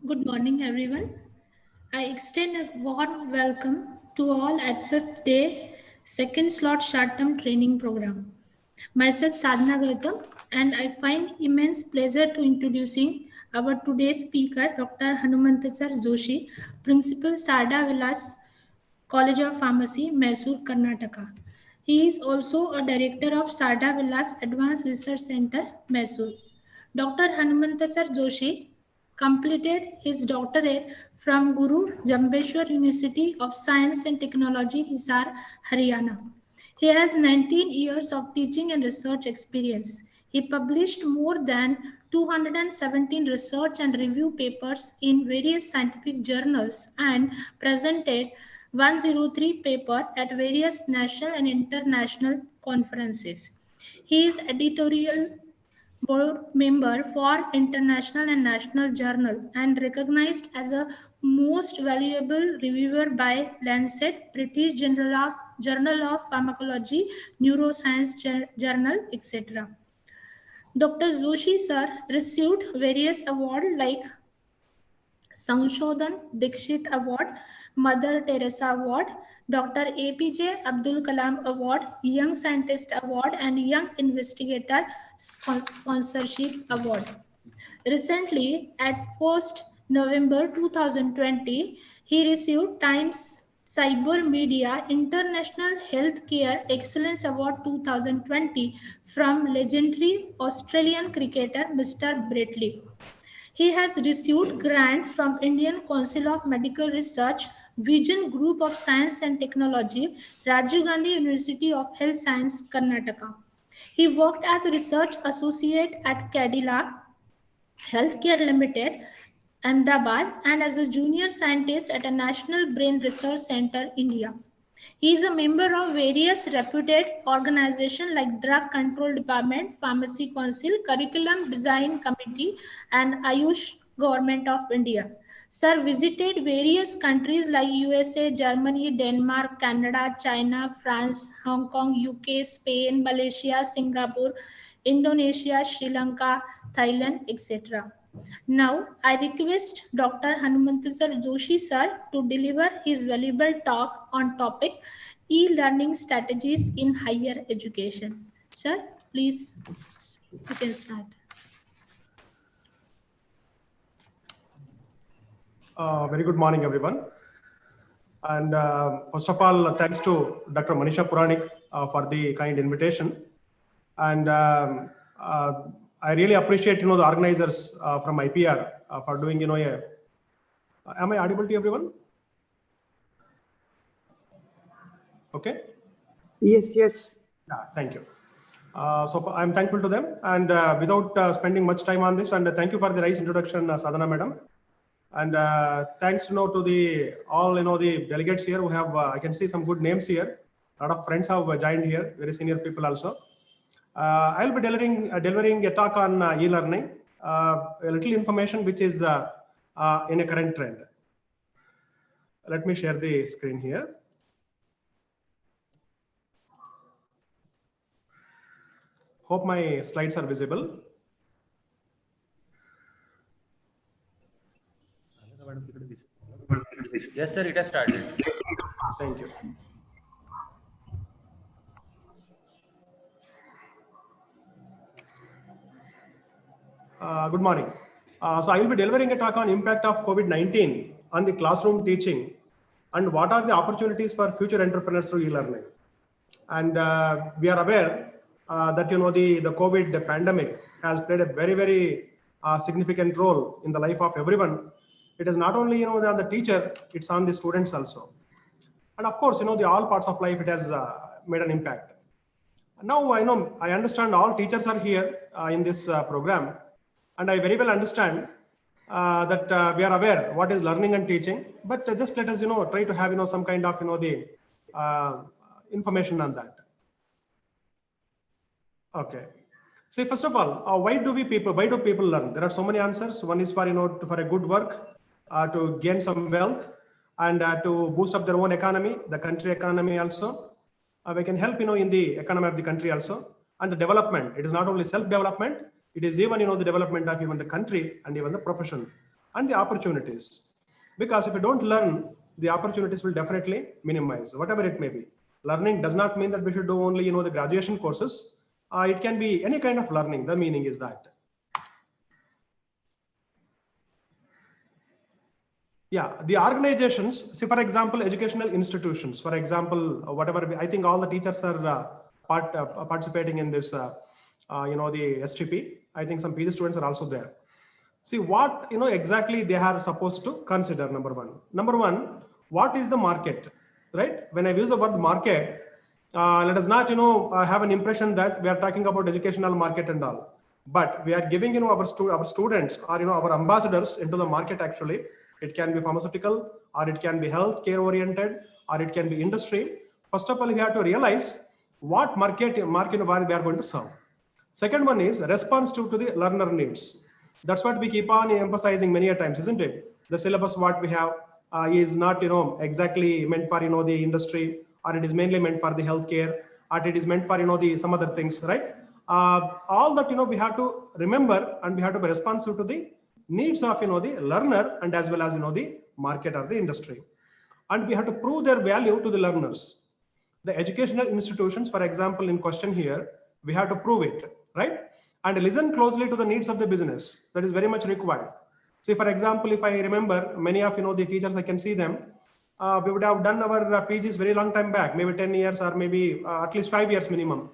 Good morning, everyone. I extend a warm welcome to all at fifth day, second slot short-term training program. Myself Sadhana Gautam, and I find immense pleasure to introducing our today's speaker, Dr. Hanumantachar Joshi, Principal Sarda Vilas College of Pharmacy, Mysore, Karnataka. He is also a director of Sarda Vilas Advanced Research Center, Mysore. Dr. Hanumantachar Joshi completed his doctorate from Guru Jambeshwar University of Science and Technology, Hisar, Haryana. He has 19 years of teaching and research experience. He published more than 217 research and review papers in various scientific journals and presented 103 papers at various national and international conferences. He is editorial board member for international and national journal and recognized as a most valuable reviewer by Lancet, British Journal of Pharmacology, Neuroscience Journal, etc. Dr. Joshi sir received various awards like Sanshodhan Dikshit Award, Mother Teresa Award, Dr. APJ Abdul Kalam Award, Young Scientist Award, and Young Investigator Sponsorship Award. Recently, at 1st November 2020, he received Times Cyber Media International Healthcare Excellence Award 2020 from legendary Australian cricketer Mr. Brett. He has received grant from Indian Council of Medical Research, Vision Group of Science and Technology, Rajiv Gandhi University of Health Science, Karnataka. He worked as a research associate at Cadila Healthcare Limited, Ahmedabad, and as a junior scientist at a National Brain Research Center, India. He is a member of various reputed organizations like Drug Control Department, Pharmacy Council, Curriculum Design Committee, and Ayush Government of India. Sir visited various countries like USA, Germany, Denmark, Canada, China, France, Hong Kong, UK, Spain, Malaysia, Singapore, Indonesia, Sri Lanka, Thailand, etc. Now, I request Dr. Hanumantachar Joshi sir to deliver his valuable talk on topic e-learning strategies in higher education. Sir, please, you can start. Very good morning, everyone. And first of all, thanks to Dr. Manisha Puranik for the kind invitation. And I really appreciate, the organizers from IPER for doing, am I audible to everyone? Okay. Yes. Yeah, thank you. So I'm thankful to them. And without spending much time on this, and thank you for the nice introduction, Sadhana Madam. And thanks to all the delegates here who have I can see some good names here. A lot of friends have joined here, very senior people also. I'll be delivering a talk on e-learning, a little information which is in a current trend. Let me share the screen here. Hope my slides are visible. Yes, sir, it has started. Thank you. Good morning. So I will be delivering a talk on impact of COVID-19 on the classroom teaching and what are the opportunities for future entrepreneurs through e-learning. And we are aware that the COVID pandemic has played a very, very significant role in the life of everyone. It is not only on the teacher, it's on the students also. And of course, the all parts of life, it has made an impact. Now I understand all teachers are here in this program, and I very well understand that we are aware what is learning and teaching. But just let us try to have some kind of the information on that. Okay. See, first of all, why do people learn? There are so many answers. One is for for a good work, to gain some wealth, and to boost up their own economy, the country economy also. We can help in the economy of the country also, and the development. It is not only self-development; it is even the development of even the country and even the profession. and the opportunities. Because if you don't learn, the opportunities will definitely minimize, whatever it may be. Learning does not mean that we should do only, the graduation courses. It can be any kind of learning. The meaning is that. Yeah, the organizations, see, for example, educational institutions, for example, whatever, I think all the teachers are participating in this, the STP. I think some PG students are also there. See what, exactly they are supposed to consider, number one. Number one, what is the market, right? When I use the word market, let us not, have an impression that we are talking about educational market and all. But we are giving, our students or, our ambassadors into the market actually. It can be pharmaceutical, or it can be healthcare oriented, or it can be industry. First of all, we have to realize what market we are going to serve. Second one is responsive to the learner needs. That's what we keep on emphasizing many a times, isn't it? The syllabus what we have is not, exactly meant for, the industry, or it is mainly meant for the healthcare, or it is meant for, the some other things, right? All that, we have to remember, and we have to be responsive to the needs of, the learner, and as well as, the market or the industry. And we have to prove their value to the learners. The educational institutions, for example, in question here, we have to prove it, right? And listen closely to the needs of the business. That is very much required. See, for example, if I remember, many of, the teachers, I can see them, we would have done our PGs very long time back, maybe 10 years or maybe at least 5 years minimum.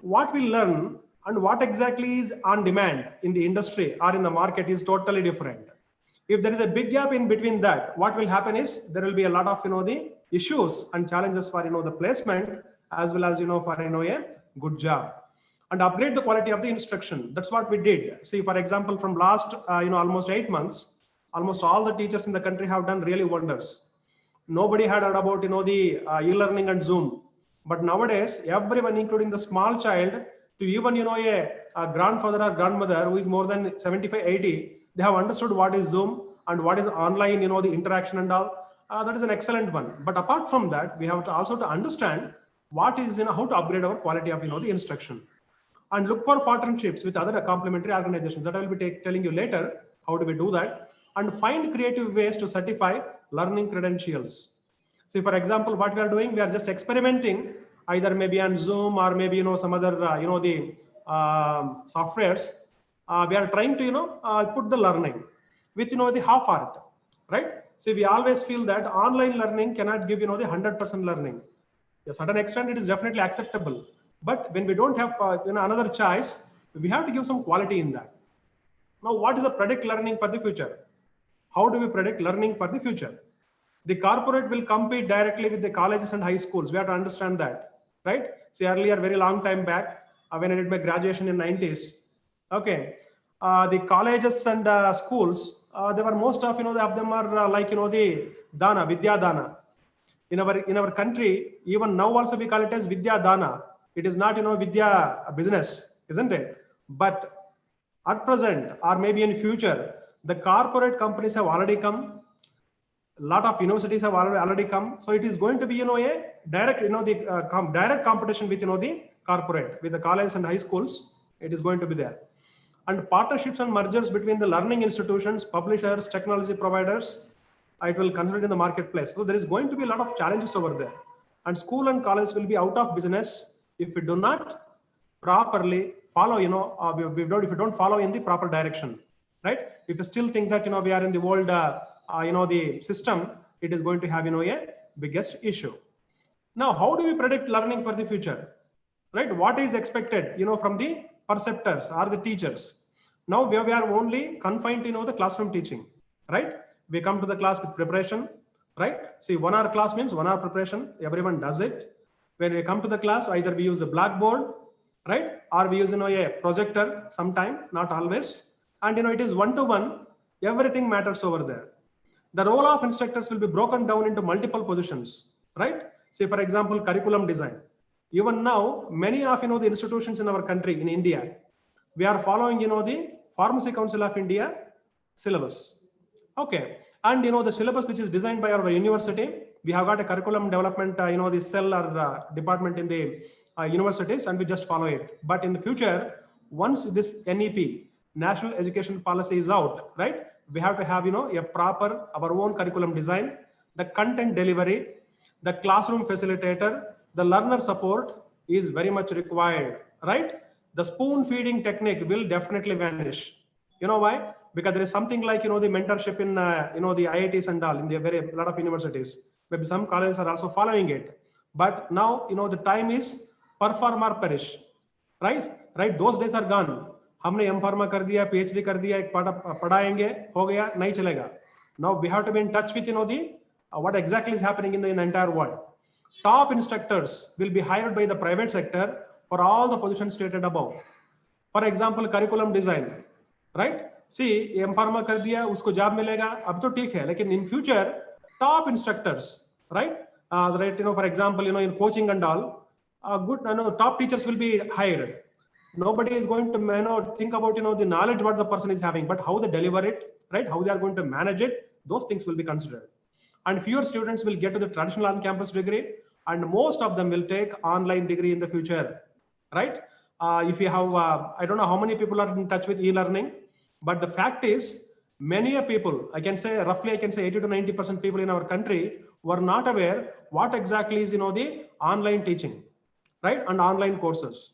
What we learn and what exactly is on demand in the industry or in the market is totally different. If there is a big gap in between that, what will happen is there will be a lot of, the issues and challenges for, the placement, as well as, for, a good job. And upgrade the quality of the instruction. That's what we did. See, for example, from last, almost 8 months, almost all the teachers in the country have done really wonders. Nobody had heard about, the e-learning and Zoom. But nowadays, everyone, including the small child, to even, a grandfather or grandmother who is more than 75, 80, they have understood what is Zoom and what is online, the interaction and all. That is an excellent one. But apart from that, we have to also to understand what is, how to upgrade our quality of, the instruction. And look for partnerships with other complementary organizations. That I will be telling you later. How do we do that? And find creative ways to certify learning credentials. See, for example, what we are doing, we are just experimenting either maybe on Zoom or maybe, some other, the softwares. We are trying to, put the learning with, the half art, right? See, we always feel that online learning cannot give, the 100% learning. To a certain extent, it is definitely acceptable. But when we don't have another choice, we have to give some quality in that. Now, what is the predict learning for the future? How do we predict learning for the future? The corporate will compete directly with the colleges and high schools. We have to understand that, right? See, earlier, very long time back, when I did my graduation in 90s, okay, the colleges and schools, they were most of, of them are like, the Dana, Vidya Dana. In our country, even now also we call it as Vidya Dana. It is not, Vidya business, isn't it? But at present, or maybe in future, the corporate companies have already come. A lot of universities have already come. So it is going to be, a direct, the direct competition with, the corporate, with the colleges and high schools. It is going to be there. And partnerships and mergers between the learning institutions, publishers, technology providers, it will consolidate in the marketplace. So there is going to be a lot of challenges over there. And school and college will be out of business if we do not properly follow, if you don't follow in the proper direction, right? If you still think that, we are in the old, the system, it is going to have, a biggest issue. Now, how do we predict learning for the future, right? What is expected, from the perceptors or the teachers? Now we are only confined to, the classroom teaching, right? We come to the class with preparation, right? See, 1 hour class means 1 hour preparation. Everyone does it. When we come to the class, either we use the blackboard, right? Or we use, a projector sometime, not always. And, it is one-to-one. Everything matters over there. The role of instructors will be broken down into multiple positions, right? Say, for example, curriculum design. Even now, many of, the institutions in our country, in India, we are following, the Pharmacy Council of India syllabus. Okay. And, the syllabus which is designed by our university, we have got a curriculum development, the cell or department in the universities, and we just follow it. But in the future, once this NEP, National Education Policy, is out, right? we have to have, a proper, our own curriculum design, the content delivery, the classroom facilitator, the learner support is very much required, right? The spoon feeding technique will definitely vanish. You know why? Because there is something like, the mentorship in, the IITs and all in the very lot of universities. Maybe some colleges are also following it. But now, the time is perform or perish, right? Those days are gone. हमने M pharma कर दिया, PhD कर दिया, एक पढ़ाएंगे, हो गया, नहीं चलेगा. Now we have to be in touch with, what exactly is happening in the entire world. Top instructors will be hired by the private sector for all the positions stated above. For example, curriculum design, right? See, M pharma कर दिया, उसको job मिलेगा, अब तो ठीक है, लेकिन in future, top instructors, right? Right, for example, in coaching and all, good, top teachers will be hired. Nobody is going to, think about, the knowledge what the person is having, but how they deliver it, right? How they are going to manage it, those things will be considered. And fewer students will get to the traditional on-campus degree, and most of them will take online degree in the future, right? If you have, I don't know how many people are in touch with e-learning, but the fact is, many people, I can say roughly, 80 to 90% people in our country were not aware what exactly is, the online teaching, right? And online courses.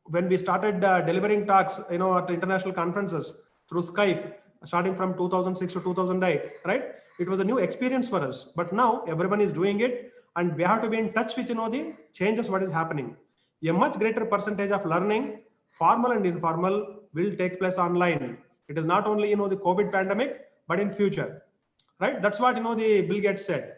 When we started delivering talks, at international conferences through Skype, starting from 2006 to 2008, right? It was a new experience for us, but now everyone is doing it, and we have to be in touch with, the changes, what is happening. A much greater percentage of learning, formal and informal, will take place online. It is not only, the COVID pandemic, but in future, right? That's what, the Bill Gates said.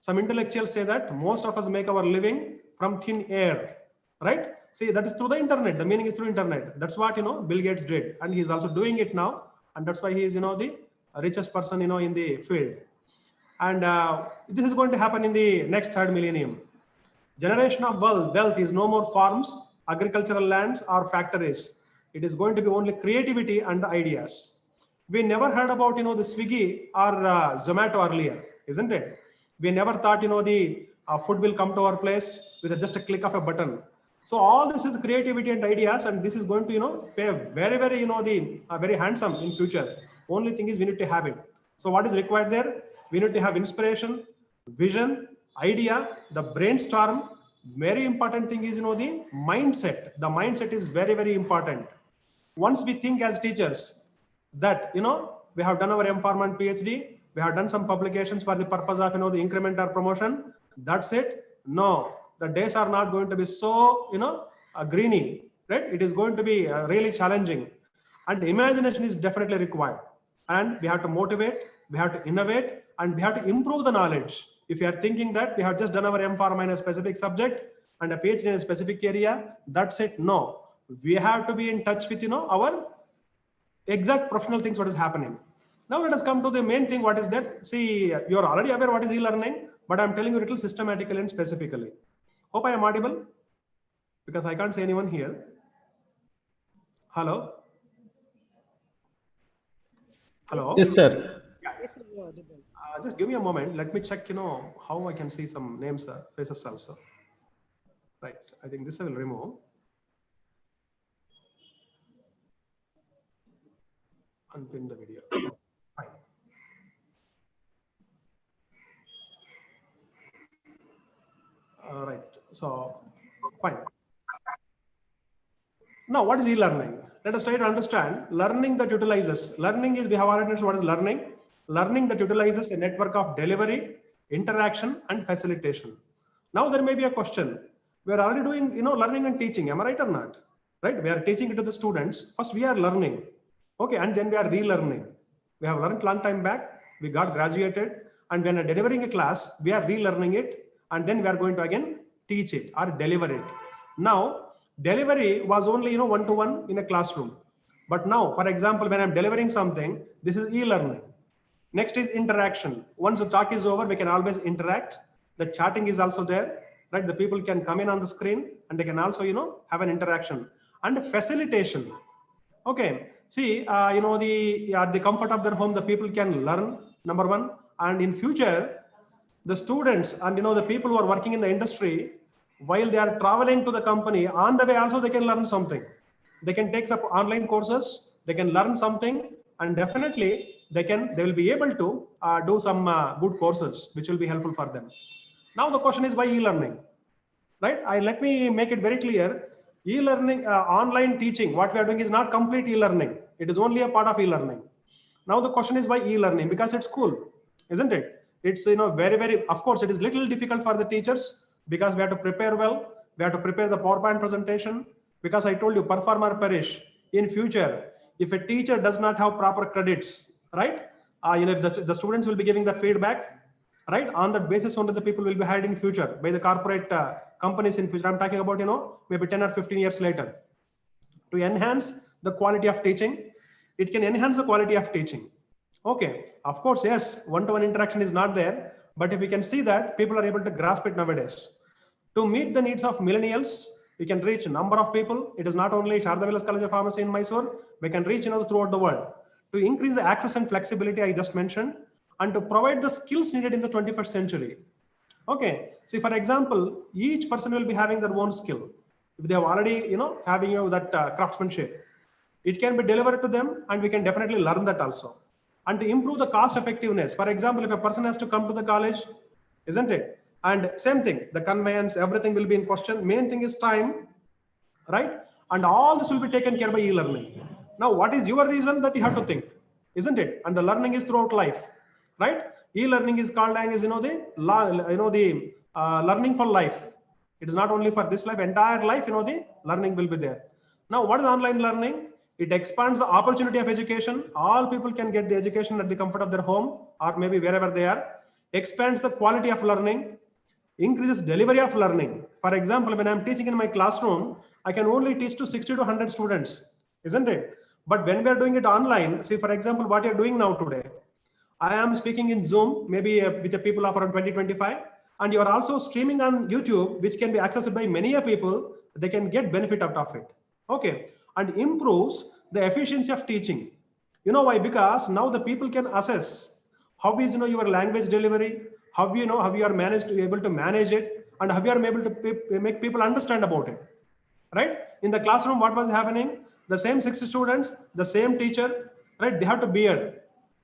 Some intellectuals say that most of us make our living from thin air, right? See, that is through the internet. The meaning is through internet. That's what, Bill Gates did. And he's also doing it now. And that's why he is, the richest person, in the field. And this is going to happen in the next third millennium. Generation of wealth is no more farms, agricultural lands, or factories. It is going to be only creativity and ideas. We never heard about, the Swiggy or Zomato earlier, isn't it? We never thought, the food will come to our place with just a click of a button. So all this is creativity and ideas, and this is going to, pay very, very, very handsome in future. Only thing is we need to have it. So what is required there? We need to have inspiration, vision, idea, the brainstorm. Very important thing is, the mindset. The mindset is very, very important. Once we think as teachers that, we have done our M.Pharm and PhD, we have done some publications for the purpose of, the increment or promotion, that's it. No, the days are not going to be so, greeny, right? It is going to be really challenging, and imagination is definitely required. And we have to motivate, we have to innovate, and we have to improve the knowledge. If you are thinking that we have just done our M.Pharm in a specific subject and a PhD in a specific area, that's it. No, we have to be in touch with, our exact professional things, what is happening. Now let us come to the main thing. What is that? See, you are already aware what is e-learning, but I'm telling you a little systematically and specifically. Hope I am audible, because I can't see anyone here. Hello? Hello? Yes, sir. Yes, you are audible. Just give me a moment. Let me check, how I can see some names, faces also. Right. I think this I will remove. Unpin the video. Fine. Right. So, fine. Now, what is e-learning? Let us try to understand. Learning that utilizes. Learning is, we have already understood what is learning. Learning that utilizes a network of delivery, interaction, and facilitation. Now, there may be a question. We are already doing, learning and teaching. Am I right or not? Right? We are teaching it to the students. First, we are learning. Okay, and then we are relearning. We have learned long time back. We got graduated, and when we are delivering a class, we are relearning it, and then we are going to again teach it or deliver it. Now, delivery was only, one-to-one in a classroom. But now, for example, when I'm delivering something, this is e-learning. Next is interaction. Once the talk is over, we can always interact. The chatting is also there, right? The people can come in on the screen, and they can also, have an interaction. And facilitation. Okay. See, at the comfort of their home, the people can learn, number one. And in future, the students and, the people who are working in the industry, while they are traveling to the company, on the way also they can learn something. They can take some online courses, they can learn something, and definitely they will be able to do some good courses which will be helpful for them. Now the question is, why e-learning? Right? Let me make it very clear. E-learning, online teaching, what we are doing is not complete e-learning. It is only a part of e-learning. Now the question is, why e-learning? Because it's cool, isn't it? It's very, very, of course, it is little difficult for the teachers because we have to prepare well. We have to prepare the PowerPoint presentation, because I told you, perform or perish. In future, if a teacher does not have proper credits, right? The students will be giving the feedback, right? On that basis, only the people will be hired in future by the corporate companies in future. I'm talking about, maybe 10 or 15 years later. To enhance the quality of teaching, it can enhance the quality of teaching. Okay, of course, yes, one-to-one interaction is not there, but if we can see that people are able to grasp it nowadays. To meet the needs of millennials, we can reach a number of people. It is not only Sharda Vilas College of Pharmacy in Mysore, we can reach throughout the world. To increase the access and flexibility I just mentioned, and to provide the skills needed in the 21st century. Okay, see, for example, each person will be having their own skill. If they have already, having that craftsmanship, it can be delivered to them, and we can definitely learn that also. And to improve the cost effectiveness, for example, if a person has to come to the college, isn't it? And same thing, the conveyance, everything will be in question. Main thing is time, right? And all this will be taken care by e-learning. Now, what is your reason that you have to think, isn't it? And the learning is throughout life, right? E-learning is called as learning for life. It is not only for this life, entire life. The learning will be there. Now, what is online learning? It expands the opportunity of education. All people can get the education at the comfort of their home or maybe wherever they are. Expands the quality of learning. Increases delivery of learning. For example, when I'm teaching in my classroom, I can only teach to 60 to 100 students, isn't it? But when we're doing it online, see, for example, what you're doing now today, I am speaking in Zoom, maybe with the people of around 2025, and you are also streaming on YouTube, which can be accessed by many people. They can get benefit out of it. Okay, and improves the efficiency of teaching. You know why? Because now the people can assess how is your language delivery, how you are managed to be able to manage it, and how you are able to make people understand about it. Right? In the classroom, what was happening? The same 60 students, the same teacher, right? They have to bear,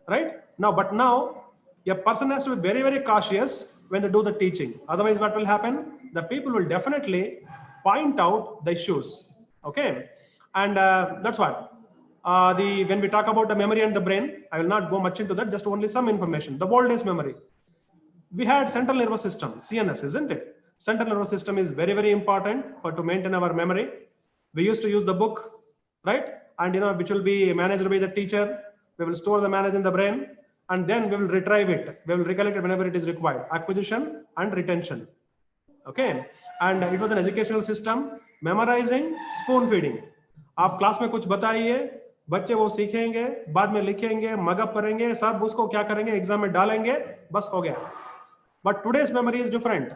right? But now a person has to be very, very cautious when they do the teaching. Otherwise, what will happen? The people will definitely point out the issues. Okay, and that's what when we talk about the memory and the brain, I will not go much into that. Just only some information. The old days memory. We had central nervous system, CNS, isn't it? Central nervous system is very, very important to maintain our memory. We used to use the book, right? And which will be managed by the teacher. We will store the knowledge in the brain, and then we will retrieve it. We will recollect it whenever it is required. Acquisition and retention. Okay, and it was an educational system. Memorizing, spoon feeding. आप class में कुछ बताइए, बच्चे वो सीखेंगे, बाद में लिखेंगे, मगअप करेंगे, सब उसको क्या करेंगे, एग्जाम में डालेंगे, बस हो गया. But today's memory is different.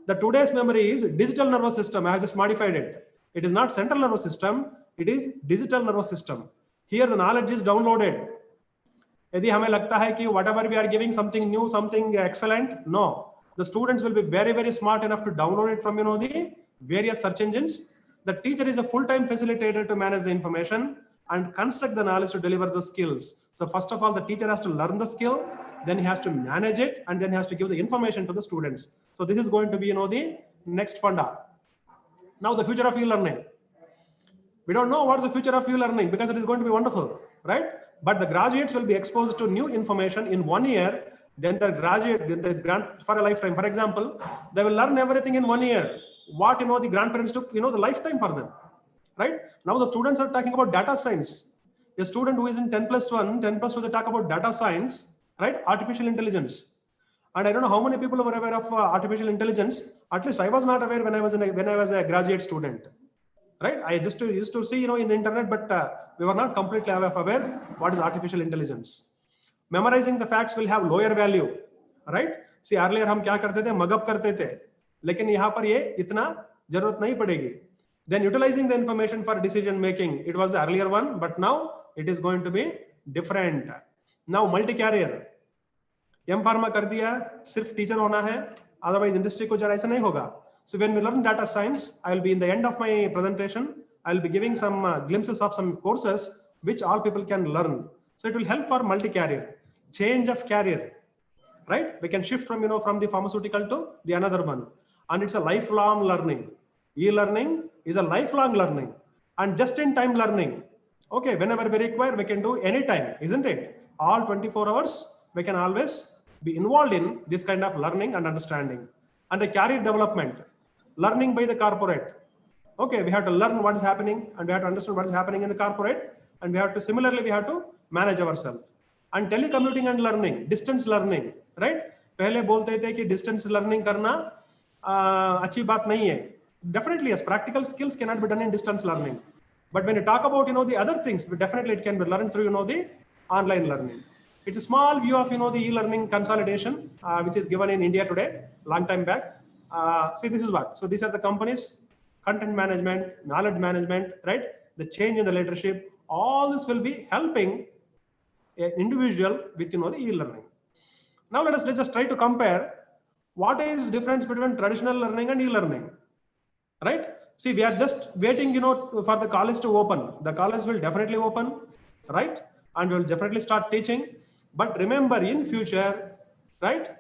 The today's memory is digital nervous system. I have just modified it. It is not central nervous system. It is digital nervous system. Here the knowledge is downloaded. यदि हमें लगता है कि whatever we are giving something new, something excellent, no. The students will be very, very smart enough to download it from the various search engines. The teacher is a full-time facilitator to manage the information and construct the knowledge to deliver the skills. So first of all, the teacher has to learn the skill, then he has to manage it, and then he has to give the information to the students. So this is going to be the next funda. Now the future of e-learning. We don't know what's the future of e-learning because it is going to be wonderful, right? But the graduates will be exposed to new information in 1 year. Then the grant for a lifetime. For example, they will learn everything in 1 year. What the grandparents took, the lifetime for them, right? Now the students are talking about data science. A student who is in 10+1, they talk about data science, right? Artificial intelligence. And I don't know how many people were aware of artificial intelligence. At least I was not aware when I was a graduate student, right? I just used to see, in the internet, but we were not completely aware what is artificial intelligence. Memorizing the facts will have lower value, right? See, earlier हम क्या करते थे, mug up करते थे, लेकिन यहाँ पर ये इतना जरूरत नहीं पड़ेगी. Then utilizing the information for decision making, it was the earlier one, but now it is going to be different. Now multi-carrier, M-Pharma कर दिया, सिर्फ टीचर होना है, otherwise industry को जरा ऐसा नहीं होगा. So when we learn data science, I will be in the end of my presentation, I will be giving some glimpses of some courses which all people can learn. So it will help for multi-carrier, change of carrier, right? We can shift from, from the pharmaceutical to the another one. And it's a lifelong learning. E-learning is a lifelong learning and just-in-time learning. Okay, whenever we require, we can do anytime, isn't it? All 24 hours, we can always be involved in this kind of learning and understanding. And the career development, learning by the corporate. Okay, we have to learn what is happening and we have to understand what is happening in the corporate, and we have to similarly we have to manage ourselves. And telecommuting and learning, distance learning, right? पहले बोलते थे कि distance learning करना अच्छी बात नहीं है. Definitely, yes, practical skills cannot be done in distance learning. But when you talk about the other things, definitely it can be learned through the online learning. It's a small view of the e-learning consolidation, which is given in India today, long time back. See, this is what. So these are the companies, content management, knowledge management, right? The change in the leadership. All this will be helping an individual with the e-learning. Now let's just try to compare what is difference between traditional learning and e-learning, right? See, we are just waiting, for the college to open. The college will definitely open, right? And we'll definitely start teaching. But remember, in future, right?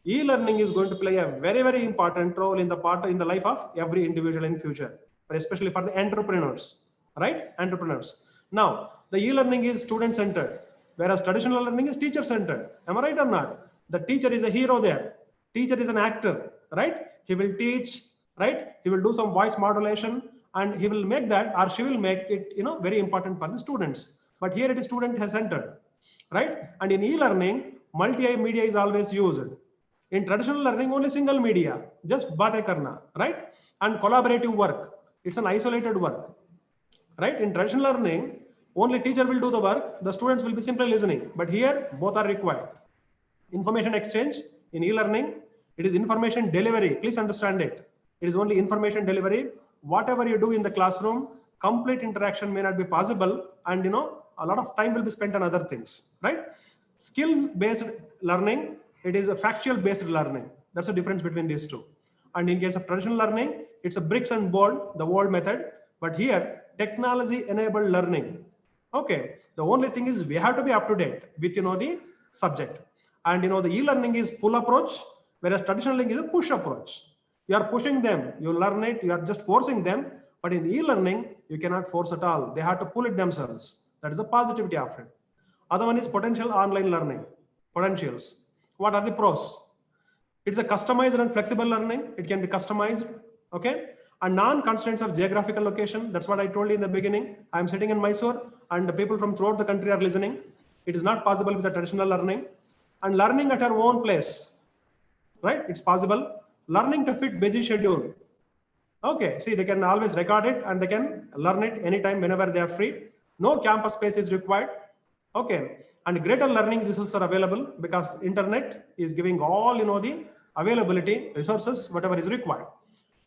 E-learning is going to play a very, very important role in the life of every individual in future, but especially for the entrepreneurs, right? Entrepreneurs. Now, the e-learning is student-centered, whereas traditional learning is teacher-centered. Am I right or not? The teacher is a hero there. Teacher is an actor, right? He will teach, right? He will do some voice modulation, and he will make that, or she will make it, very important for the students. But here it is student-centered, right? And in e-learning, multimedia is always used. In traditional learning, only single media, just baate karna, right? And collaborative work. It's an isolated work, right? In traditional learning, only teacher will do the work, the students will be simply listening. But here, both are required. Information exchange in e-learning, it is information delivery. Please understand it. It is only information delivery. Whatever you do in the classroom, complete interaction may not be possible, and a lot of time will be spent on other things, right? Skill-based learning, it is a factual-based learning. That's the difference between these two. And in case of traditional learning, it's a bricks and board, the old method. But here, technology-enabled learning. Okay, the only thing is we have to be up to date with the subject. And the e-learning is pull approach, whereas traditional learning is a push approach. You are pushing them, you learn it, you are just forcing them. But in e-learning, you cannot force at all. They have to pull it themselves. That is the positivity of it. Other one is potential online learning. Potentials. What are the pros? It's a customized and flexible learning. It can be customized, okay? And non-constraints of geographical location. That's what I told you in the beginning. I'm sitting in Mysore and the people from throughout the country are listening. It is not possible with the traditional learning. And learning at our own place, right? It's possible. Learning to fit busy schedule. Okay, see, they can always record it and they can learn it anytime, whenever they are free. No campus space is required. Okay, and greater learning resources are available because internet is giving all the availability resources, whatever is required.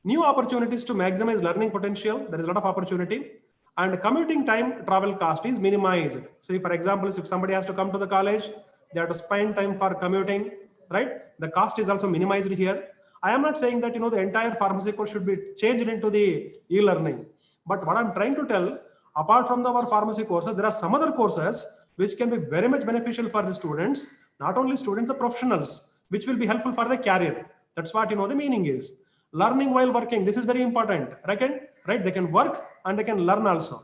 New opportunities to maximize learning potential. There is a lot of opportunity, and commuting time, travel cost is minimized. So, for example, if somebody has to come to the college, they have to spend time for commuting, right? The cost is also minimized here. I am not saying that the entire pharmacy course should be changed into the e-learning, but what I'm trying to tell, apart from our pharmacy courses, there are some other courses which can be very much beneficial for the students, not only students, the professionals, which will be helpful for the career. That's what the meaning is. Learning while working, this is very important, right? They can work and they can learn also.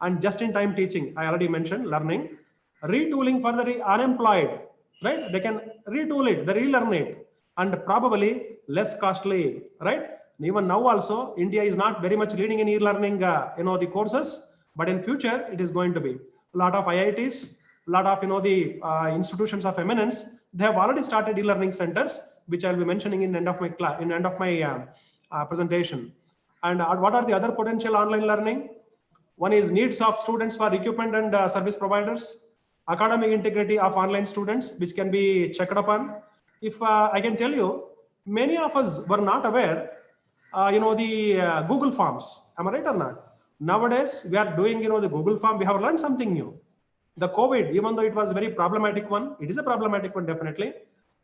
And just-in-time teaching, I already mentioned learning. Retooling for the unemployed, right? They can retool it, they relearn it, and probably less costly, right? Even now also, India is not very much leading in e-learning, the courses, but in future it is going to be. A lot of IITs, a lot of the institutions of eminence, they have already started e-learning centers, which I'll be mentioning in end of my class, in end of my presentation. And what are the other potential online learning? One is needs of students for equipment and service providers. Academic integrity of online students, which can be checked upon. If I can tell you, many of us were not aware, the Google Forms. Am I right or not? Nowadays, we are doing, the Google Form. We have learned something new. The COVID, even though it was a very problematic one, it is a problematic one definitely,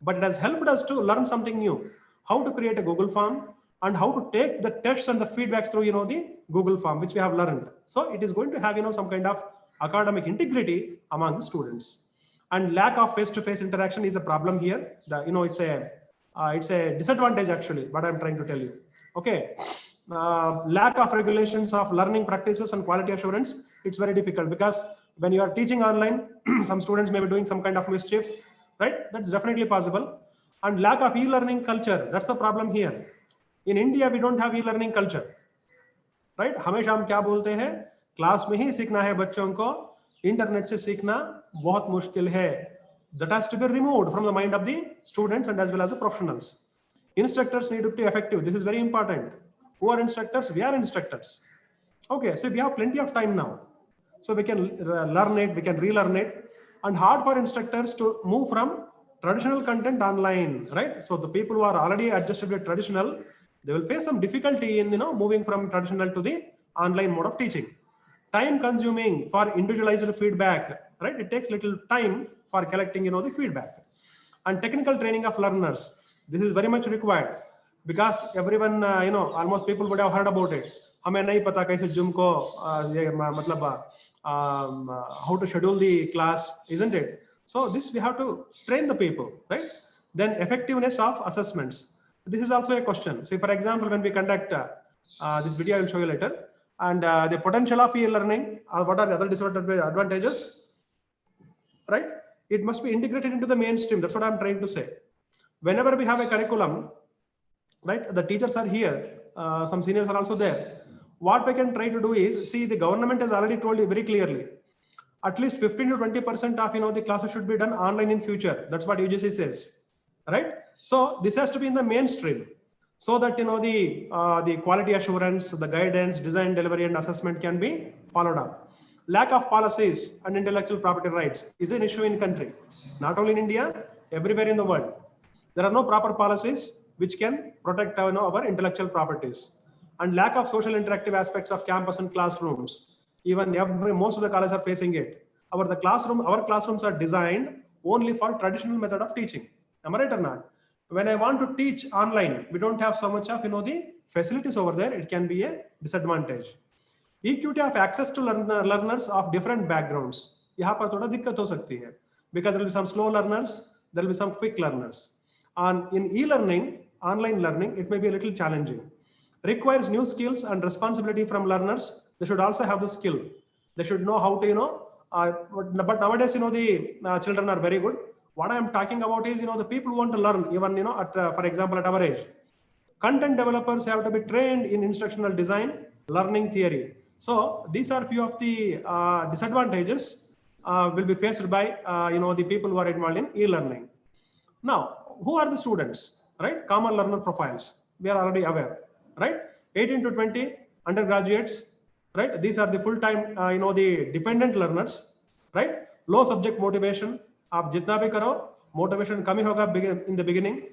but it has helped us to learn something new. How to create a Google Form and how to take the tests and the feedbacks through, the Google Form, which we have learned. So it is going to have, some kind of academic integrity among the students. And lack of face-to-face interaction is a problem here. It's a disadvantage actually, what I'm trying to tell you. Okay. Lack of regulations of learning practices and quality assurance, it's very difficult because when you are teaching online, some students may be doing some kind of mischief, right? That's definitely possible. And lack of e-learning culture, that's the problem here. In India, we don't have e-learning culture, right? हमेशा हम क्या बोलते हैं, class में ही सीखना है बच्चों को, इंटरनेट से सीखना बहुत मुश्किल है. That has to be removed from the mind of the students and as well as the professionals. Instructors need to be effective. This is very important. Who are instructors? We are instructors. Okay, so we have plenty of time now. So we can learn it, we can relearn it. And hard for instructors to move from traditional content online, right? So the people who are already adjusted with traditional, they will face some difficulty in moving from traditional to the online mode of teaching. Time consuming for individualized feedback, right? It takes little time for collecting the feedback. And technical training of learners, this is very much required because everyone almost people would have heard about it. हमें नहीं पता कैसे Zoom को ये मतलब how to schedule the class, isn't it? So this we have to train the people, right? Then effectiveness of assessments. This is also a question. So for example, when we conduct this video, I will show you later. And the potential of e-learning, what are the other disadvantages, right? It must be integrated into the mainstream. That's what I'm trying to say. Whenever we have a curriculum, right, the teachers are here, some seniors are also there. What we can try to do is, see, the government has already told you very clearly, at least 15 to 20% of the classes should be done online in future. That's what UGC says, right? So this has to be in the mainstream, so that the quality assurance, the guidance, design, delivery, and assessment can be followed up. Lack of policies and intellectual property rights is an issue in country, not only in India, everywhere in the world. There are no proper policies which can protect our intellectual properties. And lack of social interactive aspects of campus and classrooms. Even most of the colleges are facing it. Our classrooms are designed only for traditional method of teaching. Am I right or not? When I want to teach online, we don't have so much of the facilities over there. It can be a disadvantage. Equity of access to learners of different backgrounds. यहाँ पर थोड़ा दिक्कत हो सकती है, because there will be some slow learners, there will be some quick learners. And in e-learning, online learning, it may be a little challenging. Requires new skills and responsibility from learners. They should also have the skill. They should know how to, but nowadays, the children are very good. What I am talking about is, the people who want to learn, even, for example, at our age. Content developers have to be trained in instructional design, learning theory. So these are few of the disadvantages will be faced by, the people who are involved in e-learning. Now, who are the students, right? Common learner profiles. We are already aware. Right, 18 to 20 undergraduates, right? These are the full-time, the dependent learners, right? Low subject motivation. आप जितना भी करो, motivation कम ही होगा in the beginning.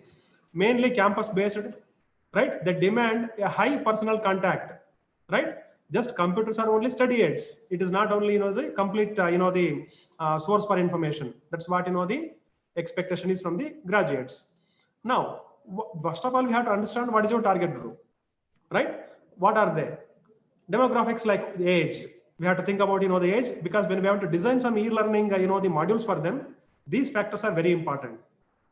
Mainly campus-based, right? They demand a high personal contact, right? Just computers are only study aids. It is not only the complete the source for information. That's what the expectation is from the graduates. Now, first of all, we have to understand what is your target group. Right? What are they? Demographics like the age. We have to think about the age, because when we have to design some e-learning the modules for them, these factors are very important,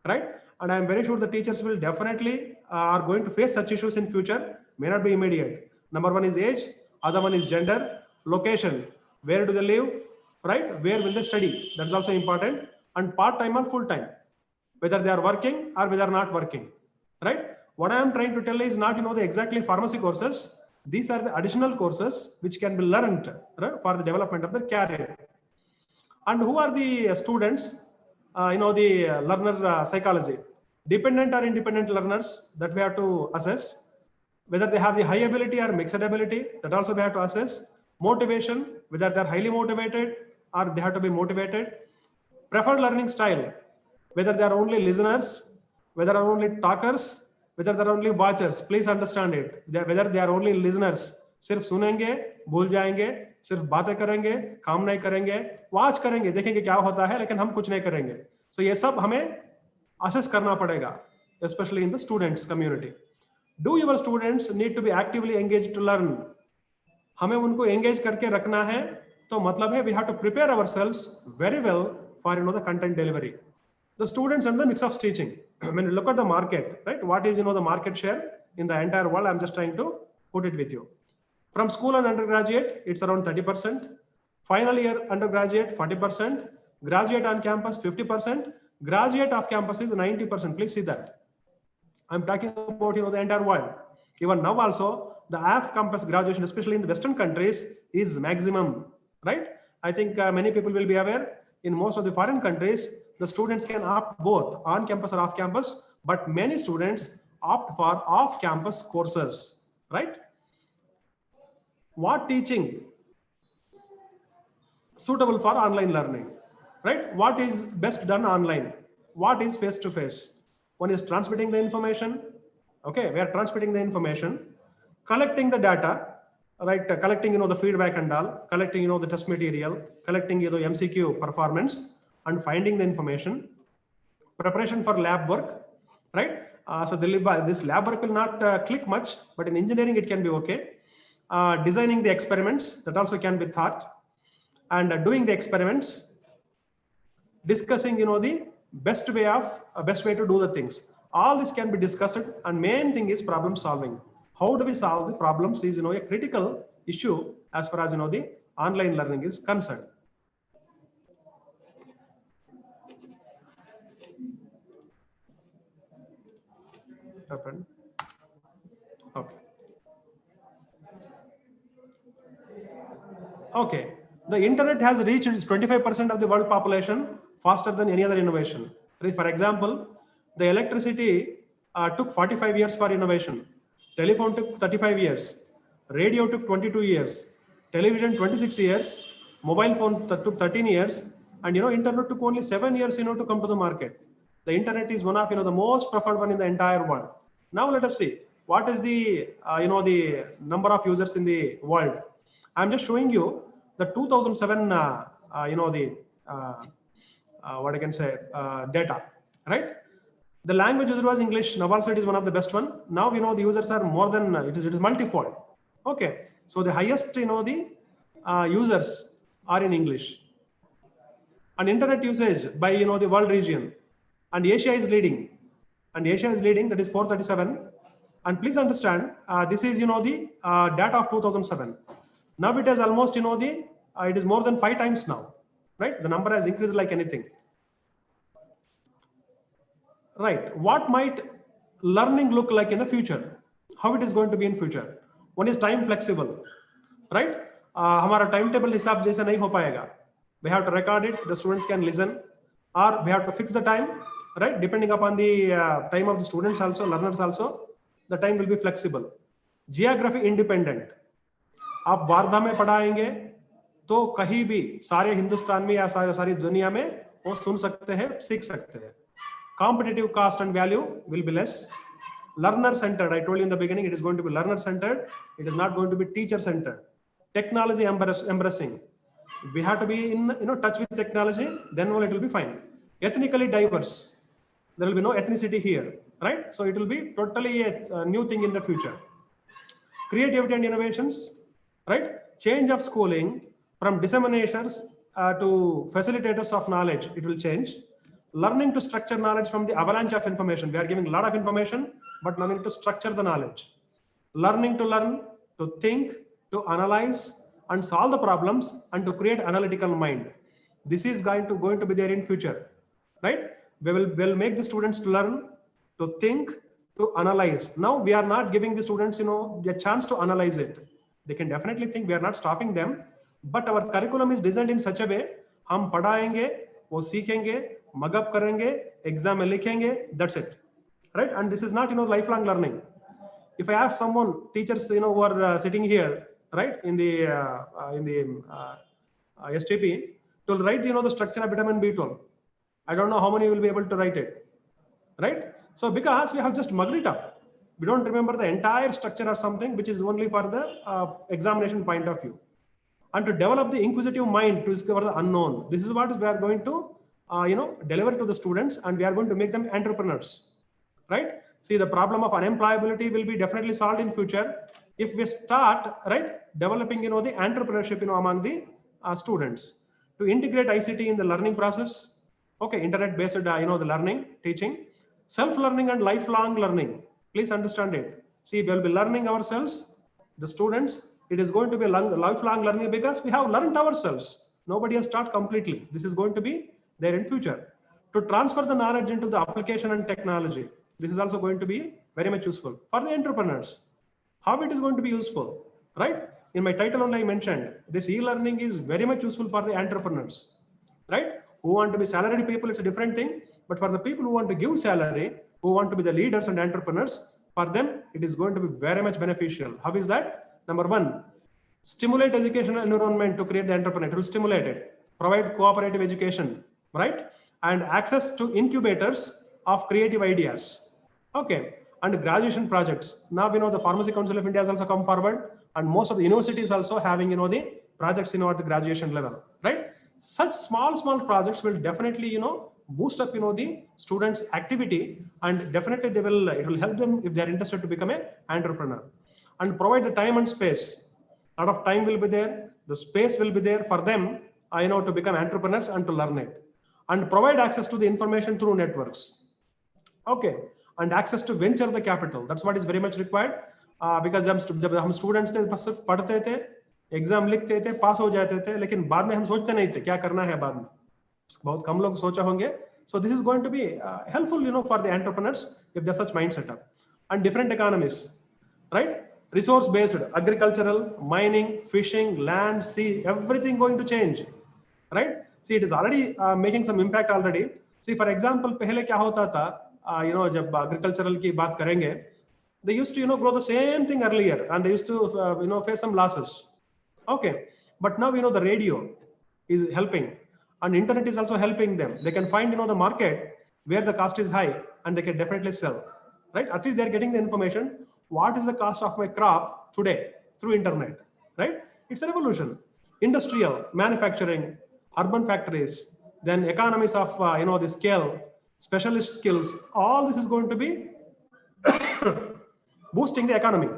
right? And I am very sure the teachers will definitely are going to face such issues in future. May not be immediate. Number one is age, other one is gender, location, where do they live, right? Where will they study? That's also important. And part-time or full-time, whether they are working or whether they are not working, right? What I am trying to tell is not the exactly pharmacy courses. These are the additional courses which can be learned, right, for the development of the career. And who are the students? The learner psychology. Dependent or independent learners, that we have to assess. Whether they have the high ability or mixed ability, that also we have to assess. Motivation, whether they are highly motivated or they have to be motivated. Preferred learning style, whether they are only listeners, whether they are only talkers, whether they are only watchers. Please understand it. Whether they are only listeners, सिर्फ सुनेंगे, भूल जाएंगे, सिर्फ बातें करेंगे, काम नहीं करेंगे, watch करेंगे, देखेंगे क्या होता है, लेकिन हम कुछ नहीं करेंगे. So ये सब हमें assess करना पड़ेगा, especially in the students community. Do your students need to be actively engaged to learn? हमें उनको engage करके रखना है, So matlab hai, we have to prepare ourselves very well for the content delivery. The students and the mix of teaching. When you look at the market, right? What is the market share in the entire world? I'm just trying to put it with you. From school and undergraduate, it's around 30%. Final year undergraduate, 40%. Graduate on campus, 50%. Graduate off campus is 90%. Please see that. I'm talking about the entire world. Even now also, the off campus graduation, especially in the Western countries, is maximum, right? I think many people will be aware. In most of the foreign countries, the students can opt both on campus or off campus, but many students opt for off campus courses, right? What teaching suitable for online learning, right? What is best done online? What is face to face? One is transmitting the information. Okay, we are transmitting the information, collecting the data, right? Collecting the feedback and all, collecting the test material, collecting the MCQ performance, and finding the information. Preparation for lab work, right? So this lab work will not click much, but in engineering it can be okay. Designing the experiments, that also can be thought, and doing the experiments, discussing the best way to do the things. All this can be discussed, and main thing is problem solving. How do we solve the problems is a critical issue as far as the online learning is concerned. Open. Okay. Okay. The internet has reached 25% of the world population faster than any other innovation. For example, the electricity took 45 years for innovation. Telephone took 35 years. Radio took 22 years. Television 26 years. Mobile phone took 13 years. And internet took only 7 years to come to the market. The internet is one of the most preferred one in the entire world. Now let us see what is the the number of users in the world. I'm just showing you the 2007 what I can say data, right? The language user was English. Now also it is one of the best one. Now the users are more than it is multifold. Okay, so the highest the users are in English. And internet usage by the world region, and Asia is leading. And Asia is leading, that is 437. And please understand, this is the data of 2007. Now it has almost it is more than 5 times now, right? The number has increased like anything. Right. What might learning look like in the future? How it is going to be in future? One is time flexible, right? हमारा timetable हिसाब जैसे नहीं हो पाएगा. We have to record it. The students can listen, or we have to fix the time, right? Depending upon the time of the students also, learners also, the time will be flexible. Geography independent. आप वारधा में पढ़ाएंगे तो कहीं भी सारे हिंदुस्तान में या सारी दुनिया में वो सुन सकते हैं, सीख सकते हैं. Competitive cost and value will be less. Learner centered, I told you in the beginning, it is going to be learner centered. It is not going to be teacher centered. Technology embracing. We have to be in touch with technology, then only it will be fine. Ethnically diverse. There will be no ethnicity here, right? So it will be totally a new thing in the future. Creativity and innovations, right? Change of schooling from disseminators to facilitators of knowledge, it will change. Learning to structure knowledge from the avalanche of information. We are giving a lot of information, but now we need to structure the knowledge. Learning to learn, to think, to analyze, and solve the problems, and to create analytical mind. This is going to be there in future, right? We'll make the students to learn, to think, to analyze. Now we are not giving the students a chance to analyze it. They can definitely think, we are not stopping them, but our curriculum is designed in such a way, हम पढ़ाएंगे, वो सीखेंगे, mug up करेंगे, exam में लिखेंगे, that's it, right? And this is not lifelong learning. If I ask someone, teachers who are sitting here, right, in the STP, to write the structure of vitamin B12, I don't know how many will be able to write it, right? So because we have just mugged it up, we don't remember the entire structure or something, which is only for the examination point of view. And to develop the inquisitive mind to discover the unknown. This is what we are going to deliver to the students, and we are going to make them entrepreneurs, right? See, the problem of unemployability will be definitely solved in future if we start, right, developing the entrepreneurship among the students to integrate ICT in the learning process. Okay, internet-based, the learning, teaching, self-learning and lifelong learning. Please understand it. See, we'll be learning ourselves, the students. It is going to be a lifelong learning because we have learned ourselves. Nobody has taught completely. This is going to be there in future. To transfer the knowledge into the application and technology. This is also going to be very much useful for the entrepreneurs. How it is going to be useful, right? In my title only I mentioned, this e-learning is very much useful for the entrepreneurs, right? Who want to be salaried people, it's a different thing. But for the people who want to give salary, who want to be the leaders and entrepreneurs, for them, it is going to be very much beneficial. How is that? Number one, stimulate educational environment to create the entrepreneur. It will stimulate it. Provide cooperative education, right? And access to incubators of creative ideas. Okay. And graduation projects. Now we know the Pharmacy Council of India has also come forward, and most of the universities also having the projects at the graduation level, right? Such small projects will definitely boost up the students' activity, and definitely it will help them if they are interested to become an entrepreneur. And provide the time and space. A lot of time will be there, the space will be there for them to become entrepreneurs and to learn it. And provide access to the information through networks. Okay. And access to venture the capital. That's what is very much required. Because जब हम students थे बस सिर्फ पढ़ते थे, exam लिखते थे, पास हो जाते थे, लेकिन बाद में हम सोचते नहीं थे क्या करना है बाद में. बहुत कम लोग सोचा होंगे. So this is going to be helpful, for the entrepreneurs if they have such mind setup. And different economies, right? Resource based, agricultural, mining, fishing, land, sea, everything going to change, right? See, it is already making some impact already. See, for example, पहले क्या होता था, जब agricultural की बात करेंगे, they used to grow the same thing earlier, and they used to face some losses. Okay, but now the radio is helping, and internet is also helping them. They can find the market where the cost is high, and they can definitely sell, right? At least they're getting the information. What is the cost of my crop today through internet, right? It's a revolution. Industrial, manufacturing, urban factories, then economies of the scale, specialist skills. All this is going to be boosting the economy.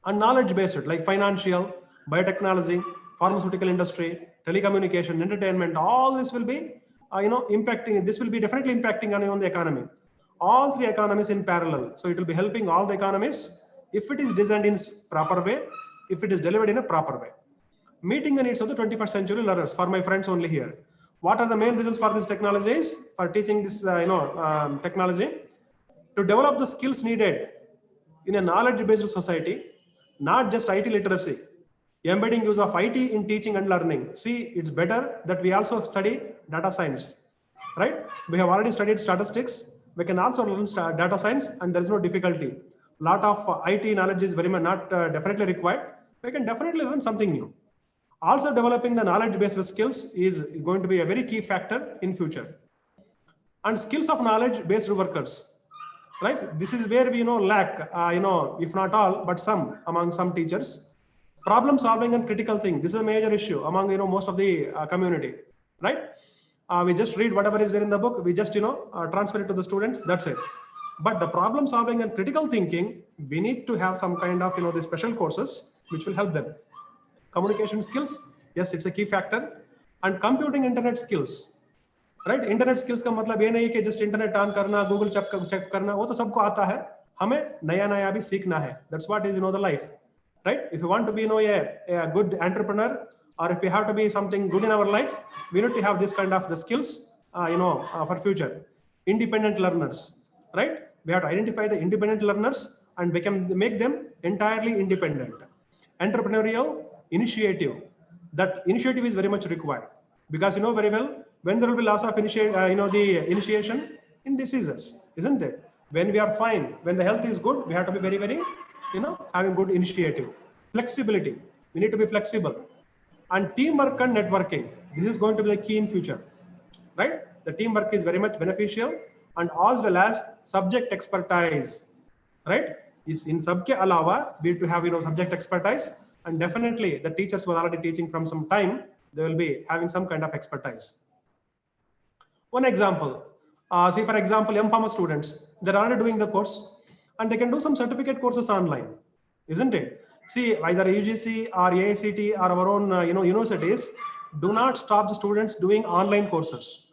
And knowledge based, like financial, biotechnology, pharmaceutical industry, telecommunication, entertainment. All this will be impacting. This will be definitely impacting on the economy. All three economies in parallel. So it will be helping all the economies if it is designed in proper way, if it is delivered in a proper way. Meeting the needs of the 21st century learners. For my friends only here, what are the main reasons for this technologies, for teaching this technology? To develop the skills needed in a knowledge-based society, not just IT literacy, embedding use of IT in teaching and learning. See, it's better that we also study data science, right? We have already studied statistics. We can also learn data science, and there is no difficulty. Lot of IT knowledge is very much not definitely required. We can definitely learn something new. Also, developing the knowledge-based skills is going to be a very key factor in future. And skills of knowledge-based workers, right? This is where we lack, if not all, but some among some teachers. Problem solving and critical thinking. This is a major issue among most of the community, right? We just read whatever is there in the book. We just transfer it to the students. That's it. But the problem solving and critical thinking, we need to have some kind of the special courses which will help them. Communication skills, yes, it's a key factor. And computing internet skills, right? Internet skills का मतलब ये नहीं है कि just internet on करना, Google check करना, वो तो सबको आता है. हमें नया भी सीखना है. That's what is the life, right? If you want to be a good entrepreneur, or if you have to be something good in our life, we need to have this kind of the skills, for future. Independent learners, right? We have to identify the independent learners and make them entirely independent. Entrepreneurial initiative. That initiative is very much required, because very well when there will be loss of the initiation in diseases, isn't it? When we are fine, when the health is good, we have to be very, very having good initiative. Flexibility. We need to be flexible. And teamwork and networking. This is going to be the key in future, right? The teamwork is very much beneficial, and as well as subject expertise, right? Is in सबके अलावा we need to have subject expertise, and definitely the teachers who are already teaching from some time, they will be having some kind of expertise. One example, say for example, M-Pharma students, they're already doing the course, and they can do some certificate courses online, isn't it? See, either UGC or AICT or our own universities, do not stop the students doing online courses,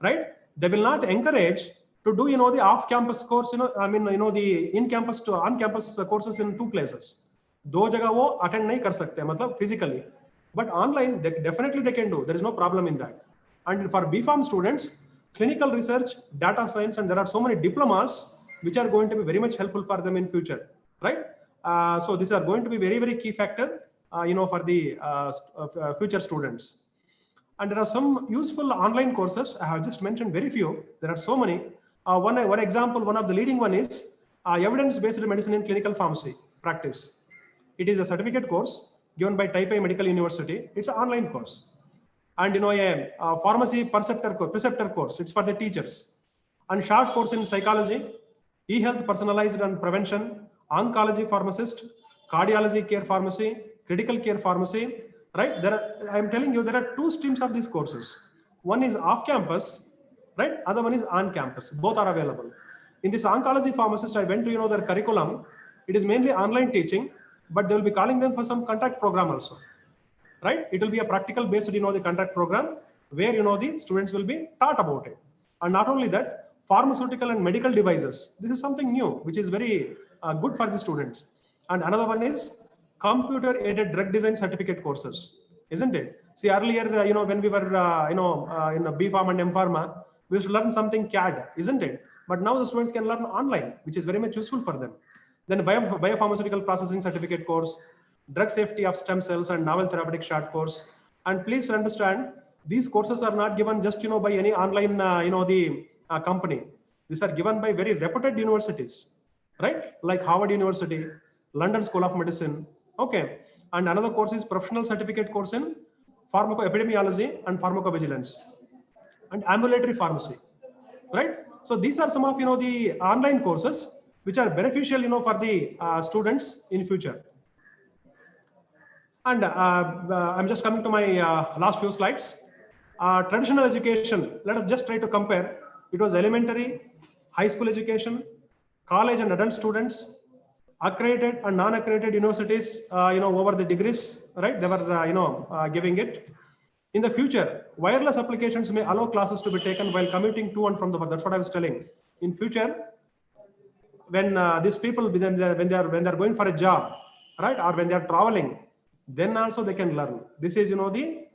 right? They will not encourage to do, the off-campus course, the in-campus to on-campus courses in two places. दो जगह वो attend नहीं कर सकते, मतलब physically, but online they definitely they can do. There is no problem in that. And for BPharm students, clinical research, data science, and there are so many diplomas which are going to be very much helpful for them in future, right? So these are going to be very, very key factor, for the future students. And there are some useful online courses. I have just mentioned very few. There are so many. One example, one of the leading one is evidence-based medicine in clinical pharmacy practice. It is a certificate course given by Taipei Medical University. It's an online course. And a pharmacy preceptor course. It's for the teachers. And short course in psychology, e-health personalized and prevention, oncology pharmacist, cardiology care pharmacy, critical care pharmacy, right? I'm telling you, there are two streams of these courses. One is off campus, right? Other one is on campus. Both are available. In this oncology pharmacist, I went to, their curriculum. It is mainly online teaching, but they will be calling them for some contact program also, right? It will be a practical based, the contact program where, the students will be taught about it. And not only that, pharmaceutical and medical devices. This is something new, which is very good for the students. And another one is computer aided drug design certificate courses, isn't it? See, earlier, when we were, in B Pharm and M Pharma, we used to learn something CAD, isn't it? But now the students can learn online, which is very much useful for them. Then biopharmaceutical processing certificate course, drug safety of stem cells and novel therapeutic short course. And please understand, these courses are not given just, by any online, company. These are given by very reputed universities, right? Like Harvard University, London School of Medicine. Okay. And another course is professional certificate course in pharmacoepidemiology and pharmacovigilance and ambulatory pharmacy, right? So these are some of, the online courses which are beneficial, for the students in future. And I'm just coming to my last few slides. Traditional education, let us just try to compare. It was elementary, high school education, college and adult students, accredited and non-accredited universities, over the degrees, right? They were, giving it. In the future, wireless applications may allow classes to be taken while commuting to and from the work. That's what I was telling. In future, when these people, when they're going for a job, right, or when they're traveling, then also they can learn. This is, the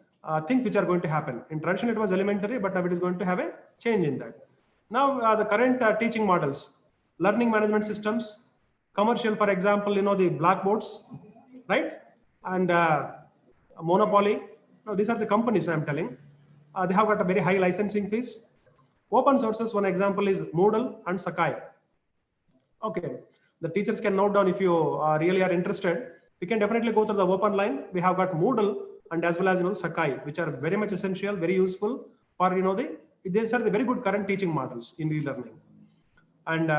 things which are going to happen. In tradition, it was elementary, but now it is going to have a change in that. Now, the current teaching models, learning management systems, commercial, for example, the blackboards, right? And Monopoly. Now, these are the companies I'm telling. They have got a very high licensing fees. Open sources, one example is Moodle and Sakai. Okay, the teachers can note down if you really are interested. We can definitely go through the open line. We have got Moodle and as well as Sakai, which are very much essential, very useful for these are the very good current teaching models in e-learning. And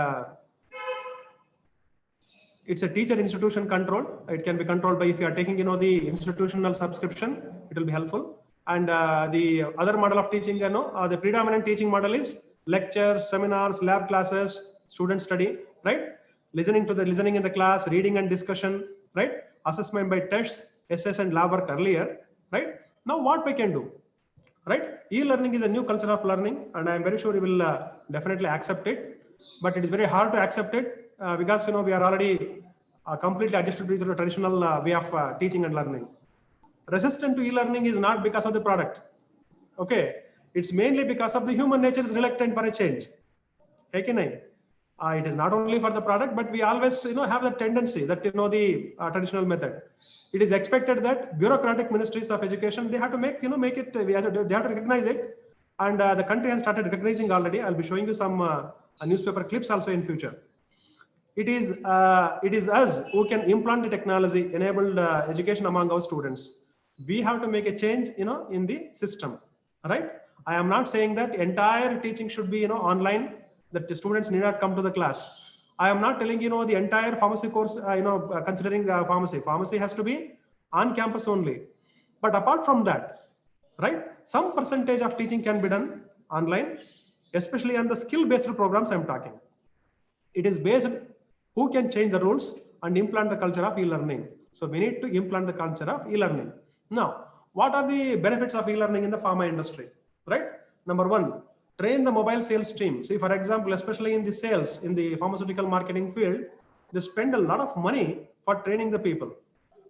it's a teacher institution control. It can be controlled by if you are taking the institutional subscription, it will be helpful. And the other model of teaching, the predominant teaching model is lectures, seminars, lab classes, student study, right? Listening in the class, reading and discussion, right? Assessment by tests, SS and lab work earlier, right? Now what we can do, right? E-learning is a new culture of learning, and I am very sure you will definitely accept it. But it is very hard to accept it because we are already completely adjusted to the traditional way of teaching and learning. Resistant to e-learning is not because of the product. Okay, it's mainly because of the human nature is reluctant for a change. It is not only for the product, but we always have the tendency that the traditional method. It is expected that bureaucratic ministries of education, they have to make it. They have to recognize it, and the country has started recognizing already. I'll be showing you some newspaper clips also in future. It is us who can implant the technology enabled education among our students. We have to make a change in the system, right? I am not saying that entire teaching should be online, that the students need not come to the class. I am not telling the entire pharmacy course considering pharmacy has to be on campus only. But apart from that, right, some percentage of teaching can be done online, especially on the skill based programs I'm talking. It is based who can change the rules and implant the culture of e-learning. So we need to implant the culture of e-learning. Now, What are the benefits of e-learning in the pharma industry, right? Number one, train the mobile sales team. See, for example, especially in the sales, in the pharmaceutical marketing field, they spend a lot of money for training the people.